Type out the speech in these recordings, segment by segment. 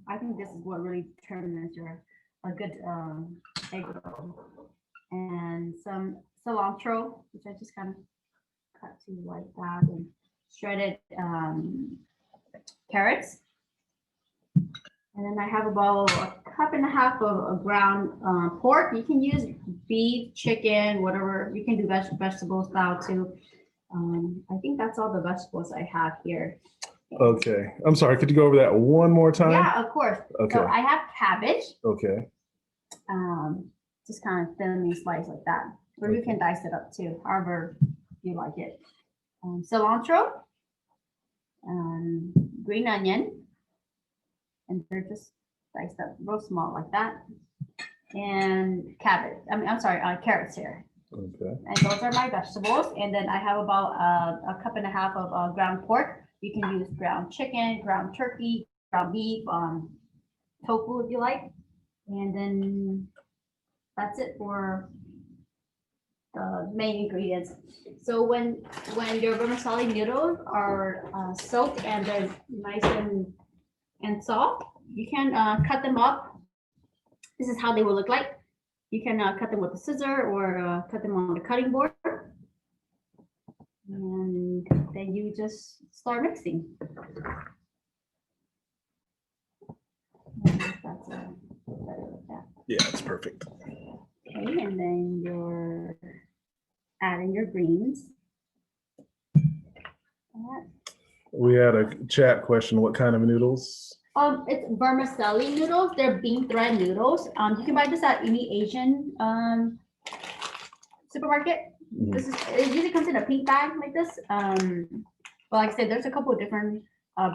I think this is what really determines your a good egg roll. And some cilantro, which I just kind of cut to like that, and shredded carrots. And then I have about a cup and a half of ground pork. You can use beef, chicken, whatever. You can do vegetable style too. I think that's all the vegetables I have here. Okay. I'm sorry. Could you go over that one more time? Yeah, of course. Okay. So I have cabbage. Okay. Just kind of thinly sliced like that. Or you can dice it up too, however you like it. Cilantro, green onion, and they're just diced up real small like that. And cabbage. I'm sorry, carrots here. Okay. And those are my vegetables. And then I have about a cup and a half of ground pork. You can use ground chicken, ground turkey, ground beef, tofu if you like. And then that's it for the main ingredients. So when your vermicelli noodles are soaked and they're nice and soft, you can cut them up. This is how they will look like. You can cut them with a scissor or cut them on the cutting board. And then you just start mixing. Yeah, it's perfect. Okay, and then you're adding your greens. We had a chat question. What kind of noodles? It's vermicelli noodles. They're bean thread noodles. You can buy this at any Asian supermarket. This is it usually comes in a pink bag like this. But like I said, there's a couple of different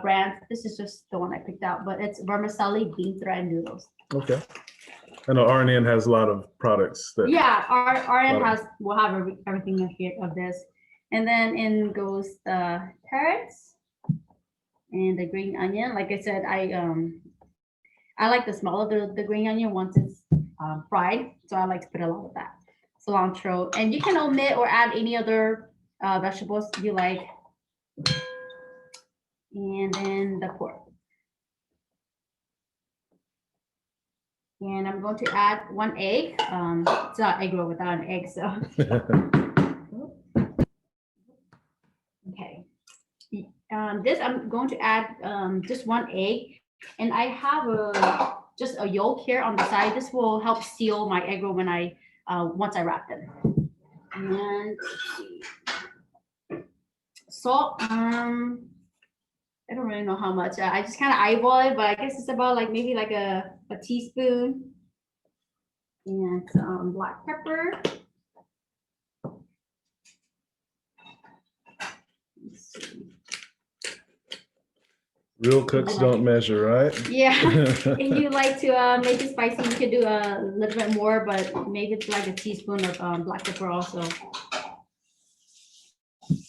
brands. This is just the one I picked out, but it's vermicelli bean thread noodles. Okay. I know RNN has a lot of products that. Yeah, RN will have everything of this, and then in goes the carrots and the green onion. Like I said, I like the smell of the green onion once it's fried, so I like to put a lot of that. Cilantro, and you can omit or add any other vegetables you like, and then the pork. And I'm going to add 1 egg. It's not egg roll without an egg, so. Okay. This I'm going to add just 1 egg, and I have just a yolk here on the side. This will help seal my egg roll when I once I wrap them. And salt. I don't really know how much. I just kind of eyeball it, but I guess it's about like maybe like a teaspoon. And some black pepper. Let's see. Real cooks don't measure, right? Yeah. If you like to make it spicy, you could do a little bit more, but maybe it's like a teaspoon of black pepper also.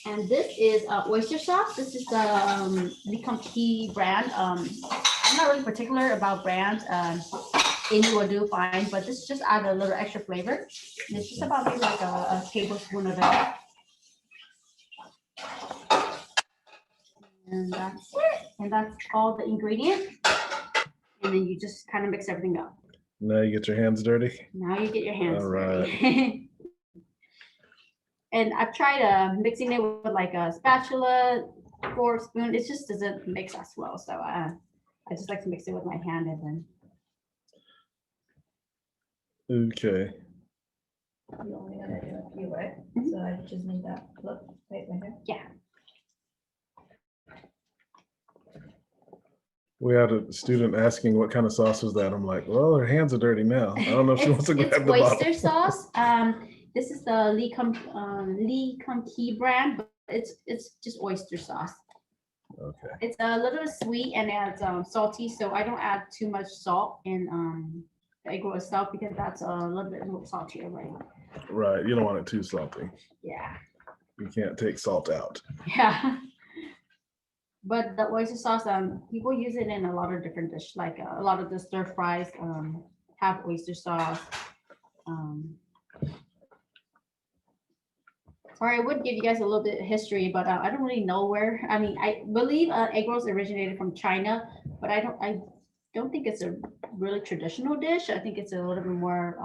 And this is oyster sauce. This is the Lee brand. I'm not really particular about brands. Any will do fine, but this just add a little extra flavor. And it's just about maybe like a tablespoon of it. And that's it. And that's all the ingredients. And then you just kind of mix everything up. Now you get your hands dirty. Now you get your hands all right. dirty. And I've tried mixing it with like a spatula, fork, spoon. It just doesn't mix as well. So I just like to mix it with my hand and then. Okay. You only gotta do a few, right? So I just need that look right here. Yeah. We had a student asking what kind of sauce was that. I'm like, well, her hands are dirty now. I don't know if she wants to grab the bottle. It's oyster sauce. This is the Lee Kum Kee brand, but it's just oyster sauce. Okay. It's a little sweet and it's salty, so I don't add too much salt in the egg roll itself because that's a little bit more salty already. Right. You don't want it too salty. Yeah. You can't take salt out. Yeah. But the oyster sauce, people use it in a lot of different dishes, like a lot of the stir fries have oyster sauce. Sorry, I would give you guys a little bit of history, but I don't really know where. I mean, I believe egg rolls originated from China, but I don't think it's a really traditional dish. I think it's a little bit more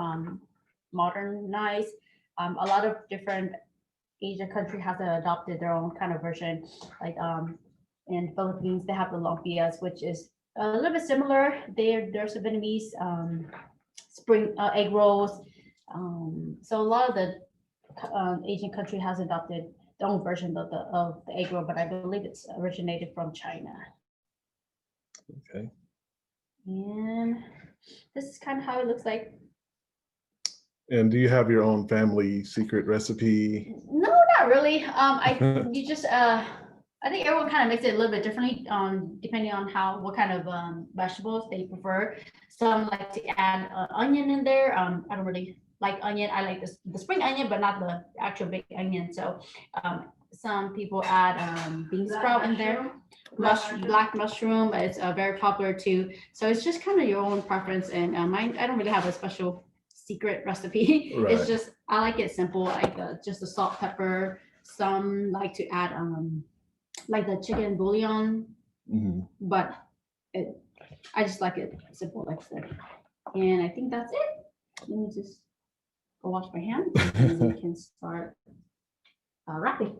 modernized. A lot of different Asian country has adopted their own kind of version. Like in Philippines, they have the lumpias, which is a little bit similar. There's a Vietnamese spring egg rolls. So a lot of the Asian country has adopted their own version of the egg roll, but I believe it's originated from China. Okay. And this is kind of how it looks like. And do you have your own family secret recipe? No, not really. You just I think everyone kind of makes it a little bit differently, depending on what kind of vegetables they prefer. Some like to add onion in there. I don't really like onion. I like the spring onion, but not the actual big onion. So some people add bean sprout in there. Black mushroom is very popular too. So it's just kind of your own preference. And I don't really have a special secret recipe. Right. It's just, I like it simple, like just the salt, pepper. Some like to add like the chicken bouillon, but I just like it simple, like I said. And I think that's it. Let me just go wash my hands and we can start wrapping.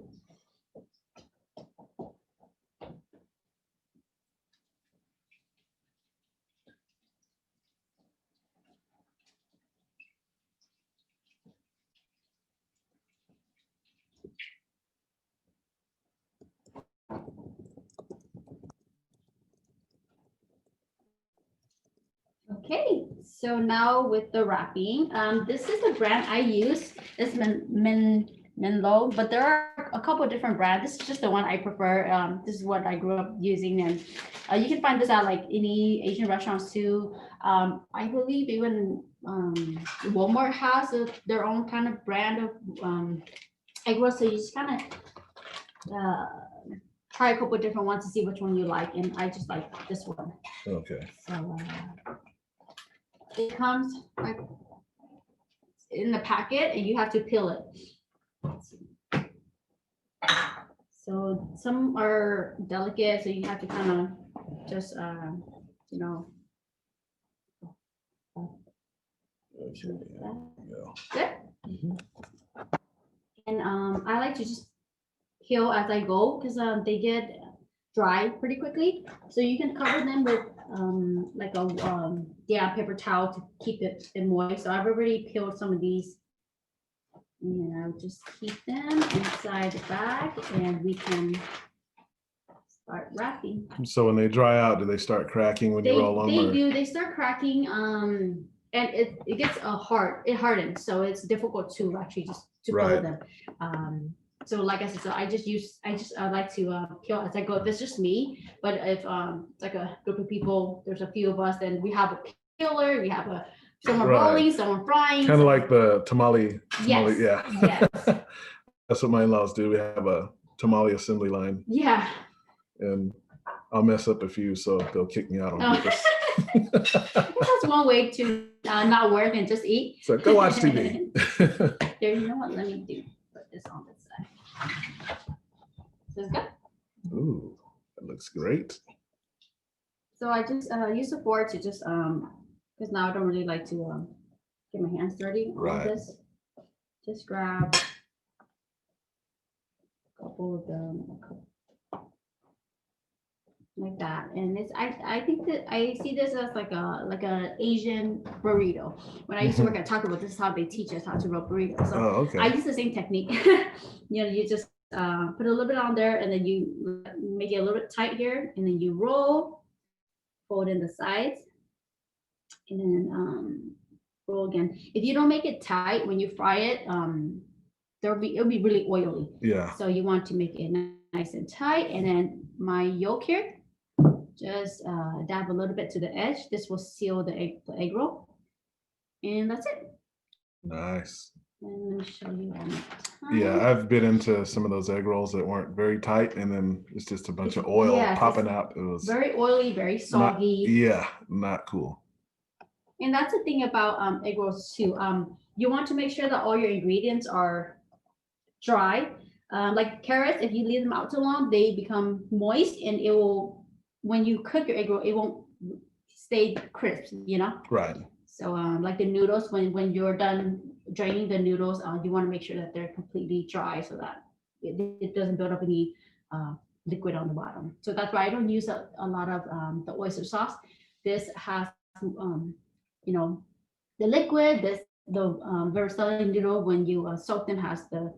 Okay, so now with the wrapping, this is the brand I use. It's Menlo, but there are a couple of different brands. This is just the one I prefer. This is what I grew up using, and you can find this at like any Asian restaurants too. I believe even Walmart has their own kind of brand of egg roll. So you just kind of try a couple of different ones to see which one you like, and I just like this one. Okay. So it comes like in the packet, and you have to peel it. So some are delicate, so you have to kind of just you know. Okay. Good. Mhm. And I like to just peel as I go because they get dry pretty quickly. So you can cover them with like a paper towel to keep it moist. So I've already peeled some of these. And I'll just keep them inside the bag and we can start wrapping. So when they dry out, do they start cracking when you roll them? They or- do, they start cracking and it gets it hardens. So it's difficult to actually just to Right. pull them. So like I said, so I like to peel as I go. If it's just me, but if it's like a group of people, there's a few of us, then we have a peeler, we have someone Right. rolling, someone frying. Kind of like the tamale. Yes, Yeah. yes. That's what my in-laws do. We have a tamale assembly line, Yeah. and I'll mess up a few, so they'll kick me out on Oh. purpose. That's one way to not work and just eat. So go watch TV. There, you know what? Let me put this on this side. So it's good. Ooh, that looks great. So I just use the fork to just because now I don't really like to get my hands dirty. All Right. this. Just grab a couple of them like that, and it's I think that I see this as like a Asian burrito. When I used to work at Taco Bell, this is how they teach us how to roll burritos. So Oh, okay. I use the same technique. You just put a little bit on there, and then you make it a little bit tight here, and then you roll, fold in the sides, and then roll again. If you don't make it tight when you fry it, it'll be really oily. Yeah. So you want to make it nice and tight, and then my yolk here, just dab a little bit to the edge. This will seal the egg roll, and that's it. Nice. And let me show you one more time. Yeah, I've been into some of those egg rolls that weren't very tight, and then it's just a bunch of oil Yes, popping it's out. It was very oily, very not, soggy. yeah, not cool. And that's the thing about egg rolls too. You want to make sure that all your ingredients are dry. Like carrots, if you leave them out too long, they become moist and it will when you cook your egg roll, it won't stay crisp, you know? Right. So like the noodles, when you're done draining the noodles, you want to make sure that they're completely dry so that it doesn't build up any liquid on the bottom. So that's why I don't use a lot of the oyster sauce. This has, you know, the liquid, the vermicelli noodle, when you soak them, has the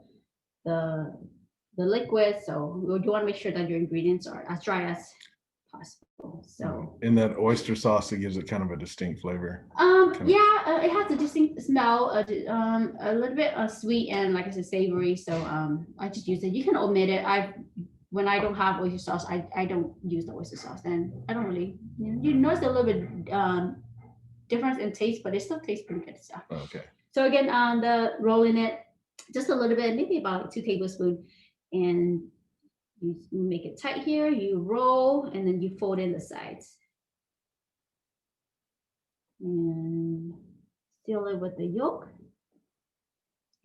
liquid. So you want to make sure that your ingredients are as dry as possible. So In that oyster sauce, it gives it kind of a distinct flavor. yeah, it has a distinct smell, a little bit sweet and like I said, savory. So I just use it. You can omit it. When I don't have oyster sauce, I don't use the oyster sauce, and I don't really, you notice a little bit difference in taste, but it still tastes pretty good. So Okay. so again, the rolling it just a little bit, maybe about 2 tablespoons, and you make it tight here. You roll, and then you fold in the sides, and seal it with the yolk,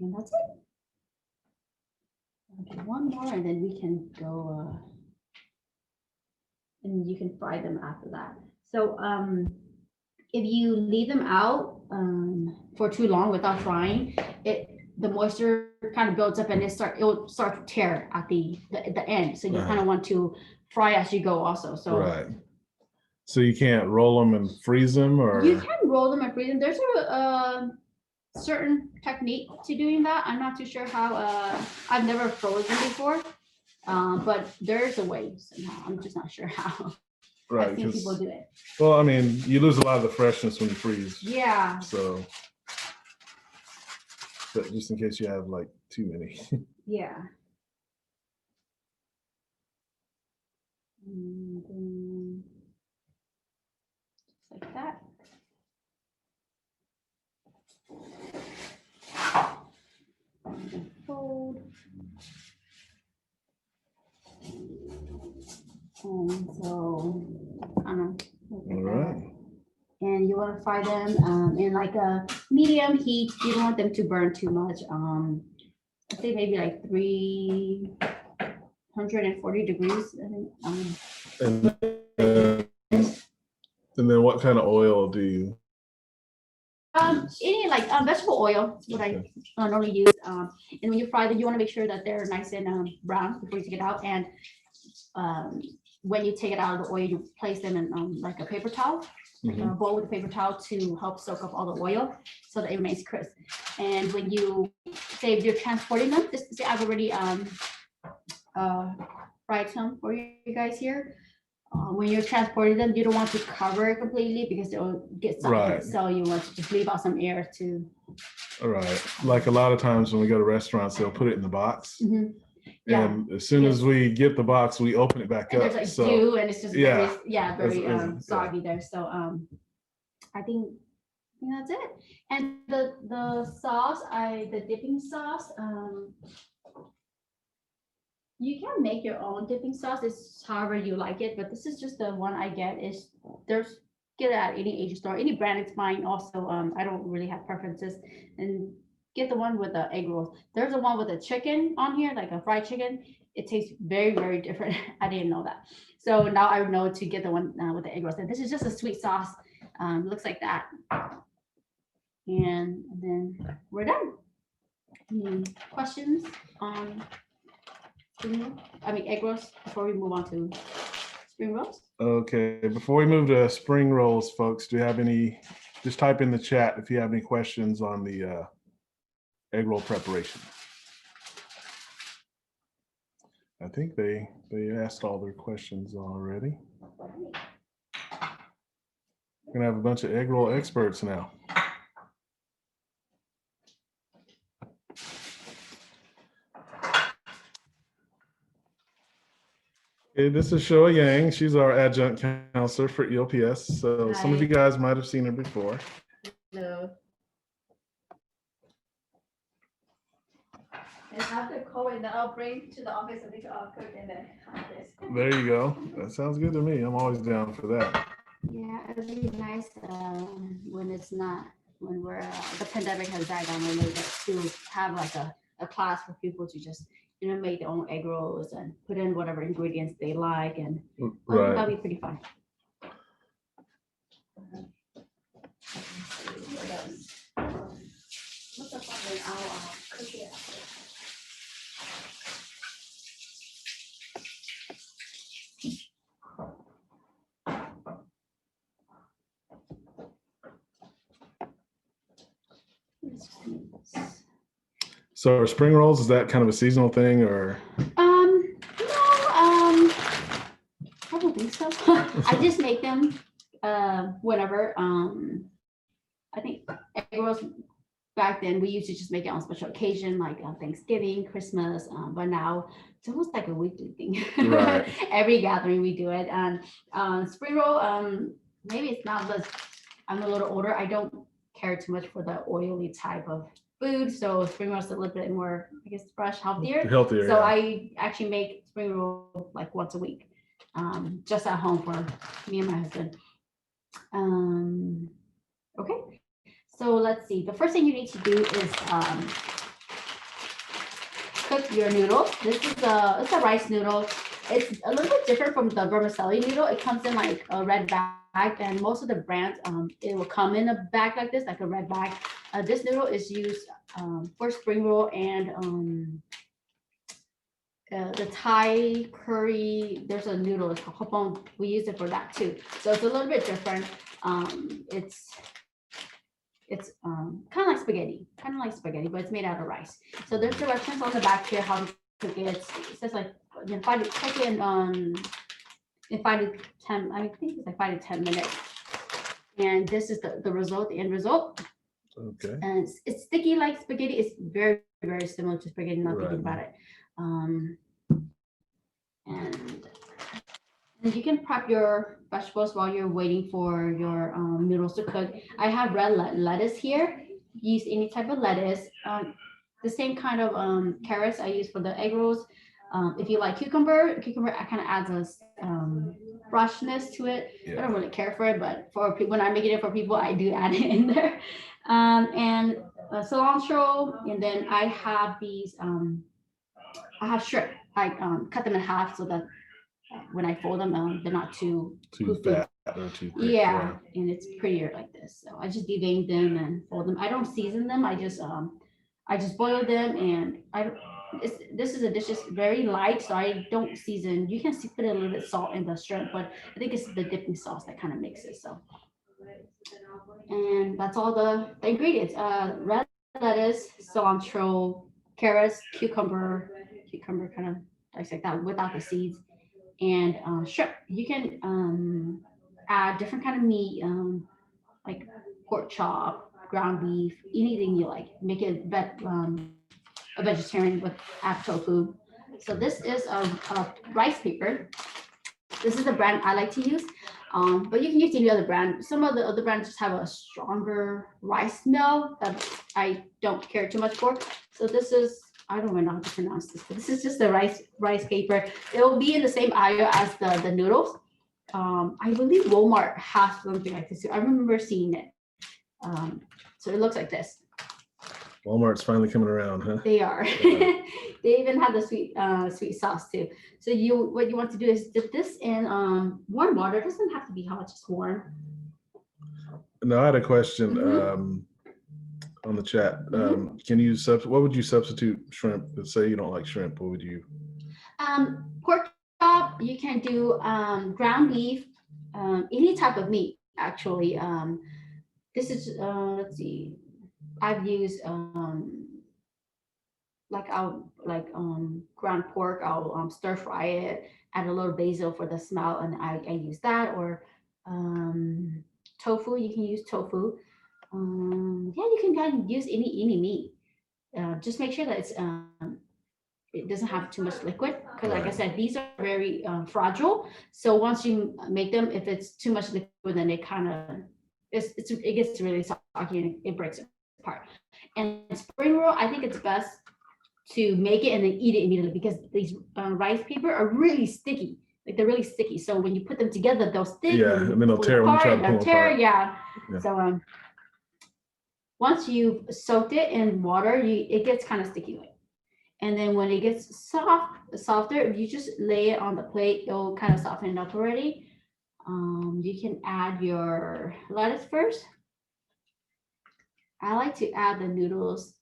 and that's it. Okay, one more, and then we can go, and you can fry them after that. So if you leave them out for too long without frying, the moisture kind of builds up and it'll start to tear at the end. So you kind of want to fry as you go also. So Right. So you can't roll them and freeze them, or you can roll them and freeze them. There's a certain technique to doing that. I'm not too sure how. I've never frozen before, but there's a way somehow. I'm just not sure how. right? I've seen people do it. Well, I mean, you lose a lot of the freshness when you freeze. Yeah. So, but just in case you have like too many. Yeah. And then, just like that. And then fold. And so, All right. and you want to fry them in like a medium heat. You don't want them to burn too much. I think maybe like 340 degrees. I think. And then what kind of oil do you? Any like vegetable oil is what I normally use. And when you fry them, you want to make sure that they're nice and brown before you take it out. And when you take it out of the oil, you place them in like a paper towel, like a bowl with a paper towel to help soak up all the oil so that it remains crisp. And when you say if you're transporting them, this say I've already fried some for you guys here. When you're transporting them, you don't want to cover it completely because it will get soggy. Right. So you want to just leave out some air to. All right. Like a lot of times when we go to restaurants, they'll put it in the box. Yeah. And as soon as we get the box, we open it back And up. there's like dew, and it's just very It's- soggy there. So I think that's it. And the sauce, the dipping sauce, you can make your own dipping sauce. It's however you like it, but this is just the one I get. Get it at any Asian store, any brand. It's fine. Also, I don't really have preferences, and get the one with the egg rolls. There's a one with the chicken on here, like a fried chicken. It tastes very, very different. I didn't know that. So now I know to get the one with the egg rolls. And this is just a sweet sauce. Looks like that. And then we're done. Any questions on egg rolls before we move on to spring rolls? Okay. Before we move to spring rolls, folks, do you have any? Just type in the chat if you have any questions on the egg roll preparation. I think they asked all their questions already. We're gonna have a bunch of egg roll experts now. Okay, this is Shoua Yang. She's our adjunct counselor for ELPS. So some of you guys might have seen her before. No. And after COVID, then I'll bring to the office and we can all cook in the office. There you go. That sounds good to me. I'm always down for that. Yeah, it'd be nice when it's not, when we're, the pandemic has died down a little bit, to have like a class for people to just, make their own egg rolls and put in whatever ingredients they like, and I think Right. that'll be pretty fun. Look up on it, I'll cook it after. So are spring rolls, is that kind of a seasonal thing or? No, I don't think so. I just make them whenever. I think egg rolls back then we used to just make it on special occasion like Thanksgiving, Christmas. But now it's almost like a weekly thing. Right. Every gathering we do it. And spring roll, maybe it's not, but I'm a little older. I don't care too much for the oily type of food. So spring roll is a little bit more, I guess, fresh, healthier. Healthier, So yeah. I actually make spring roll like once a week, just at home for me and my husband. Okay, so let's see. The first thing you need to do is cook your noodles. This is it's a rice noodle. It's a little bit different from the vermicelli noodle. It comes in like a red bag, and most of the brands, it will come in a bag like this, like a red bag. This noodle is used for spring roll and the Thai curry. There's a noodle, it's called hopong. We use it for that too. So it's a little bit different. It's kind of like spaghetti, but it's made out of rice. So there's directions on the back here how to cook it. It says like cook it in 5 to 10. I think it's like 5 to 10 minutes. And this is the result, the end result. Okay. And it's sticky like spaghetti. It's very, very similar to spaghetti, not thinking about it. And you can prep your vegetables while you're waiting for your noodles to cook. I have red lettuce here. Use any type of lettuce. The same kind of carrots I use for the egg rolls. If you like cucumber kind of adds a freshness to it. Yeah. I don't really care for it, but for people, when I'm making it for people, I do add it in there. And cilantro, and then I have these. I have shrimp. I cut them in half so that when I fold them, they're not too fat or too thick. Yeah, and it's prettier like this. So I just devein them and fold them. I don't season them. I just boil them, and this is a dish that's very light, so I don't season. You can put a little bit of salt in the shrimp, but I think it's the dipping sauce that kind of makes it. So, and that's all the ingredients: red lettuce, cilantro, carrots, cucumber kind of dissect that without the seeds, and shrimp. You can add different kind of meat, like pork chop, ground beef, anything you like. Make it a vegetarian with add tofu. So this is a rice paper. This is the brand I like to use, but you can use any other brand. Some of the other brands just have a stronger rice smell that I don't care too much for. So this is, I don't even know how to pronounce this, but this is just the rice paper. It will be in the same aisle as the noodles. I believe Walmart has something like this. I remember seeing it. So it looks like this. Walmart's finally coming around, huh? They are. Yeah. They even have the sweet sauce too. So what you want to do is dip this in warm water. It doesn't have to be hot, just warm. No, I had a question on the chat. Can you what would you substitute shrimp? Let's say you don't like shrimp. What would you? Pork chop. You can do ground beef, any type of meat actually. This is let's see. I've used ground pork. I'll stir fry it, add a little basil for the smell, and I use that. Or tofu. You can use tofu. Yeah, you can kind of use any meat. Just make sure that it doesn't have too much liquid, because like I said, these are very fragile. So once you make them, if it's too much liquid, then it kind of it gets really soggy and it breaks apart. And spring roll, I think it's best to make it and then eat it immediately, because these rice paper are really sticky. Like they're really sticky. So when you put them together, they'll stick. Yeah, and then they'll tear when you try to pull them apart. Yeah. Yeah. So once you've soaked it in water, it gets kind of sticky. And then when it gets softer, if you just lay it on the plate, it'll kind of soften it up already. You can add your lettuce first. I like to add the noodles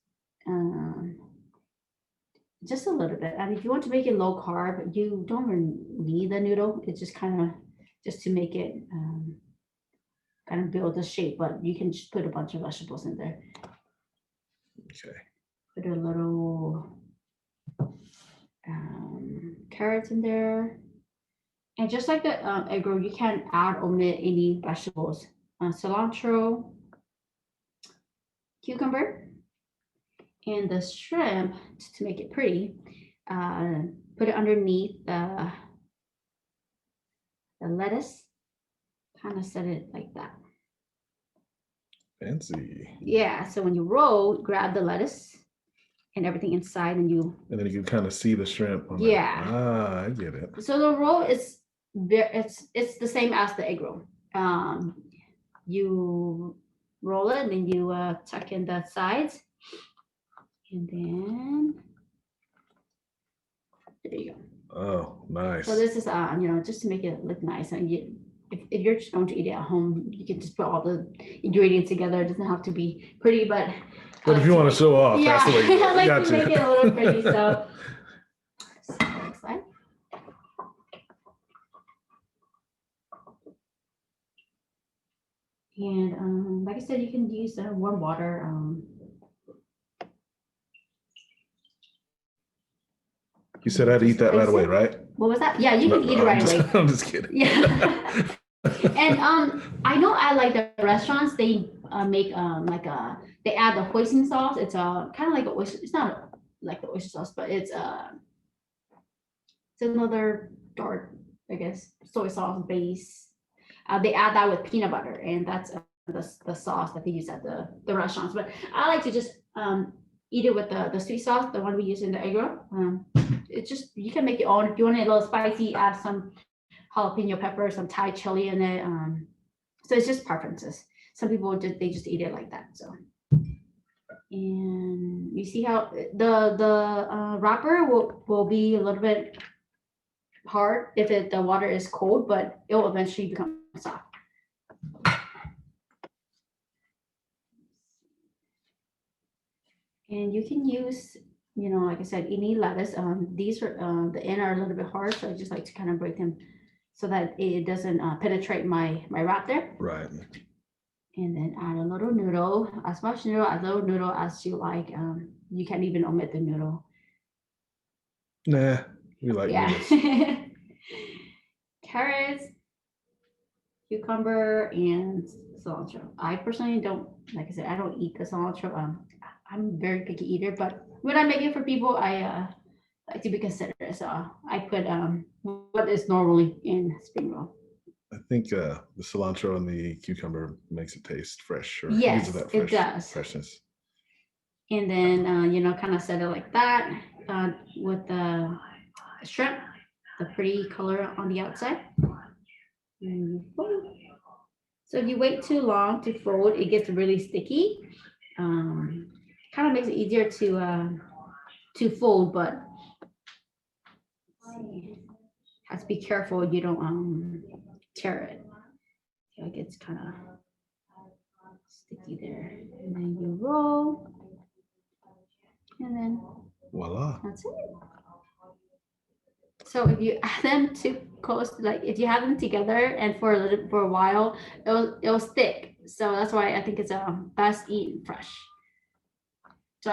just a little bit. I mean, if you want to make it low carb, you don't really need the noodle. It's just kind of just to make it kind of build the shape, but you can just put a bunch of vegetables in there. Okay. Put a little carrots in there. And just like the egg roll, you can add omit any vegetables. Cilantro, cucumber, and the shrimp, to make it pretty, put it underneath the lettuce, kind of set it like that. Fancy. Yeah, so when you roll, grab the lettuce and everything inside and you. And then you can kind of see the shrimp. On Yeah. Ah, I get it. So the roll is it's the same as the egg roll. You roll it and then you tuck in the sides. And then there you go. Oh, nice. So this is just to make it look nice. And if you're just going to eat it at home, you can just put all the ingredients together. It doesn't have to be pretty, but if you want to show off, yeah, that's the way you do it. I like Gotcha. to make it a little pretty. So next slide. And like I said, you can use warm water. You said I'd eat that right away, right? What was that? Yeah, you can eat it right away. I'm just kidding. Yeah. And I know at like the restaurants, they make they add the hoisin sauce. It's kind of like a oyster. It's not like the oyster sauce, but it's another dark, I guess, soy sauce base. They add that with peanut butter, and that's the sauce that they use at the restaurants. But I like to just eat it with the sweet sauce, the one we use in the egg roll. It's just, you can make your own. If you want it a little spicy, add some jalapeno pepper, some Thai chili in it. So it's just preferences. Some people they just eat it like that. So, and you see how the wrapper will be a little bit hard if the water is cold, but it will eventually become soft. And you can use, like I said, any lettuce. These are the end are a little bit hard, so I just like to kind of break them so that it doesn't penetrate my wrap there. Right. And then add a little noodle, as much noodle, as little noodle as you like. You can even omit the noodle. Nah, we like noodles. Carrots, cucumber, and cilantro. I personally don't, like I said, I don't eat the cilantro. I'm a very picky eater, but when I make it for people, I like to be considerate. So I put what is normally in spring roll. I think the cilantro and the cucumber makes it taste fresh. Or Yes, gives that it does. Freshness. And then, kind of set it like that with the shrimp, the pretty color on the outside. So if you wait too long to fold, it gets really sticky. Kind of makes it easier to fold, but have to be careful you don't tear it. So it gets kind of sticky there. And then you roll. And then Voila. that's it. So if you add them too close, like if you have them together and for a while, it'll stick. So that's why I think it's best eaten fresh. So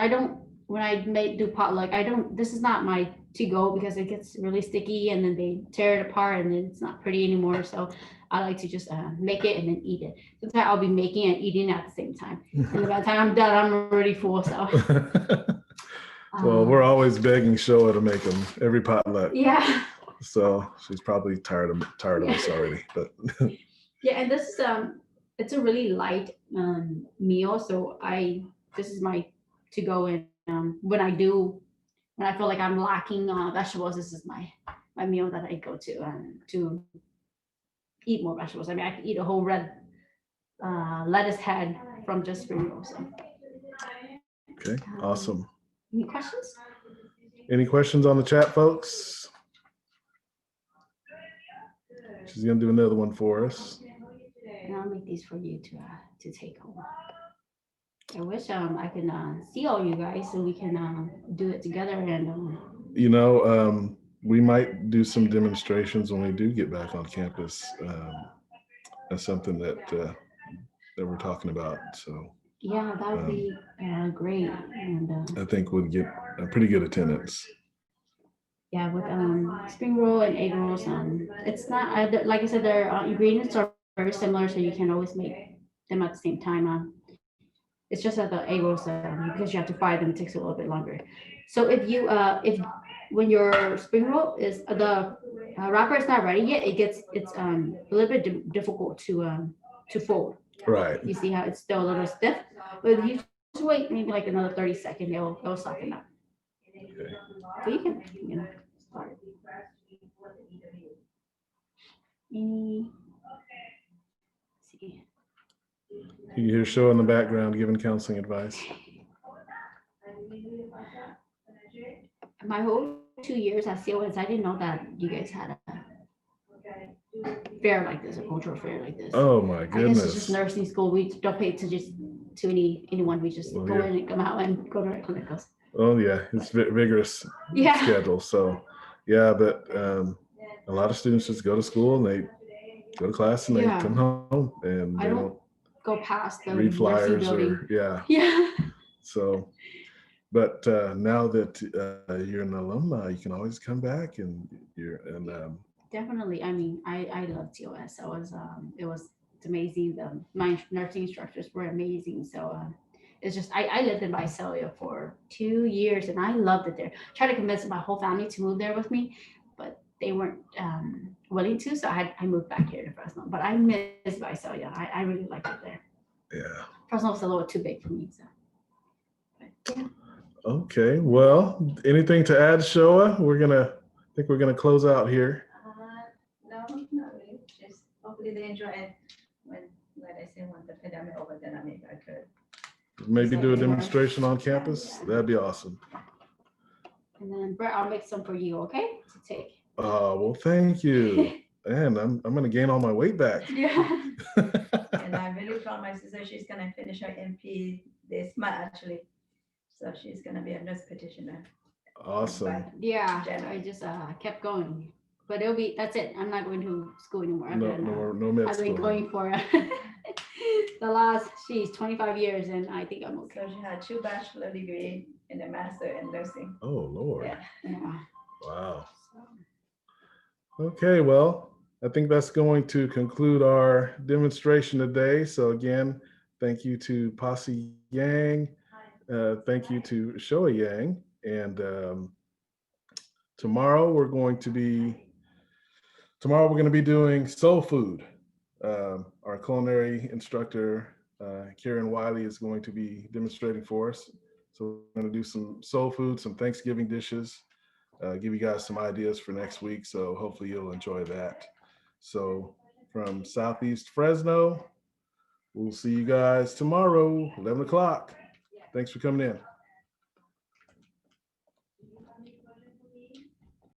when I do potluck, this is not my to go because it gets really sticky and then they tear it apart and then it's not pretty anymore. So I like to just make it and then eat it. Sometimes I'll be making and eating at the same time. And by the time I'm done, I'm already full. So. Well, we're always begging Shoua to make them every potluck. Yeah. So she's probably tired of us already. But yeah, and this is it's a really light meal. So this is my to go in when I feel like I'm lacking vegetables. This is my meal that I go to eat more vegetables. I mean, I could eat a whole red lettuce head from just spring rolls. So. Okay, awesome. Any questions? Any questions on the chat, folks? She's gonna do another one for us. And I'll make these for you to take home. I wish I can see all you guys so we can do it together and You know, we might do some demonstrations when we do get back on campus. That's something that we're talking about. So yeah, that would be great. And I think we'd get a pretty good attendance. yeah, with spring roll and egg rolls, it's not like I said, their ingredients are very similar, so you can always make them at the same time. It's just that the egg rolls, because you have to fry them, it takes a little bit longer. So if when your spring roll is the wrapper is not ready yet, it's a little bit difficult to fold. Right. You see how it's still a little stiff, but if you just wait maybe like another 30 seconds, it'll soften up. Okay. So you can, start. Any, see. You hear Shoua in the background giving counseling advice. My whole 2 years at Sequoias, I didn't know that you guys had a fair like this, a cultural fair like this. Oh my I guess it's just goodness. nursing school. We don't pay to anyone. We just Well, go yeah. in and come out and go to our clinicals. Oh yeah, it's vigorous Yeah. schedule. So yeah, but a lot of students just go to school and they go to class and they Yeah. come home and I they don't don't go past the read nursing flyers building. or yeah. Yeah. So, but now that you're an alumni, you can always come back and Definitely. I mean, I love TOS. It's amazing. My nursing instructors were amazing. So it's just I lived in Visalia for 2 years and I loved it there. Tried to convince my whole family to move there with me, but they weren't willing to. So I moved back here to Fresno. But I miss Visalia. I really liked it there. yeah. Fresno was a little too big for me. So. But, yeah. Okay. Well, anything to add, Shoua? I think we're gonna close out here. No, not really. Just hopefully they enjoy it. When, like I said, when the pandemic over, then I could. Maybe do a demonstration on campus. That'd be awesome. And then Brett, I'll make some for you, okay? To take. Oh, well, thank you. And I'm gonna gain all my weight back. Yeah. And I really proud my sister, she's gonna finish her MP this month actually. So she's gonna be a nurse petitioner. Awesome. Yeah, I just kept going. But that's it. I'm not going to school anymore. No med I've been school. going for the last 25 years and I think I'm okay. So she had 2 bachelor degree and a master in nursing. Oh, Lord. Yeah. Yeah. Wow. Okay, well, I think that's going to conclude our demonstration today. So again, thank you to Phaxi Yang. Thank you to Shoua Yang. And tomorrow we're going to be doing soul food. Our culinary instructor, Karen Wiley, is going to be demonstrating for us. So we're going to do some soul food, some Thanksgiving dishes, give you guys some ideas for next week. So hopefully you'll enjoy that. So from Southeast Fresno, we'll see you guys tomorrow, 11 o'clock. Thanks for coming in.